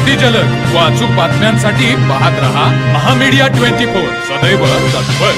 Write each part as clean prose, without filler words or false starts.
अति जलद व अचूक बातम्यांसाठी पाहत रहा महामीडिया 24 सदैव तत्पर।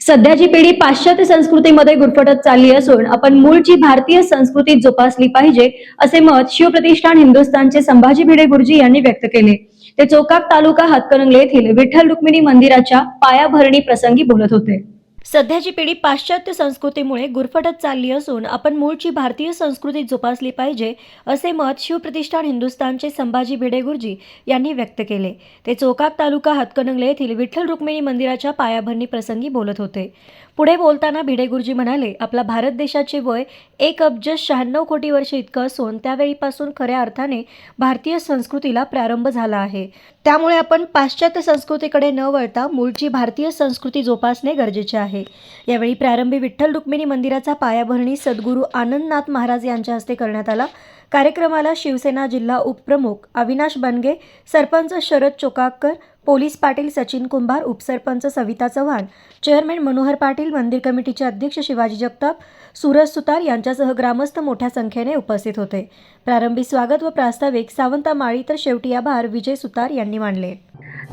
सध्याची पिढी पाश्चात्य संस्कृतीमध्ये गुरफटत चालली असून आपण मूळची भारतीय संस्कृती जोपासली पाहिजे असे मत शिवप्रतिष्ठान हिंदुस्थानचे संभाजी भिडे गुरुजी यांनी व्यक्त केले। ते चोकाक तालुका हातकणंगले येथील विठ्ठल रुक्मिणी मंदिराच्या पायाभरणी प्रसंगी बोलत होते। सध्याची पिढी पाश्चात्य संस्कृतीमुळे गुरफटत चालली असून आपण मूळची भारतीय संस्कृती जोपासली पाहिजे असे मत शिवप्रतिष्ठान हिंदुस्थानचे संभाजी भिडे गुरुजी यांनी व्यक्त केले। ते चोकाक तालुका हातकणंगले येथील विठ्ठल रुक्मिणी मंदिराच्या पायाभरणी प्रसंगी बोलत होते। पुढे बोलताना भिडे गुरुजी म्हणाले, आपला भारत देशाचे वय 1,96 कोटी वर्ष इतकं असून त्यावेळीपासून खऱ्या अर्थाने भारतीय संस्कृतीला प्रारंभ झाला आहे। त्यामुळे आपण पाश्चात्य संस्कृतीकडे न वळता मूळची भारतीय संस्कृती जोपासणे गरजेचे आहे। यावेळी प्रारंभी विठ्ठल रुक्मिणी मंदिराचा पायाभरणी सद्गुरू आनंदनाथ महाराज यांच्या हस्ते करण्यात आला। कार्यक्रमाला शिवसेना जिल्हा उपप्रमुख अविनाश बनगे, सरपंच शरद चोकाकर, पोलीस पाटील सचिन कुंभार, उपसरपंच सविता चव्हाण, चेअरमॅन मनोहर पाटील, मंदिर कमिटीचे अध्यक्ष शिवाजी जगताप, सूरज सुतार यांच्यासह ग्रामस्थ मोठ्या संख्येने उपस्थित होते। प्रारंभी स्वागत व प्रास्ताविक सावंता माळी तर शेवटी आभार विजय सुतार यांनी मानले।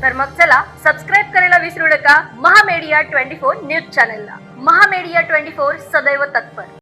तर मग चला सबस्क्राईब करायला विसरू नका महामीडिया 24 न्यूज चॅनलला। महामीडिया 24 सदैव तत्पर।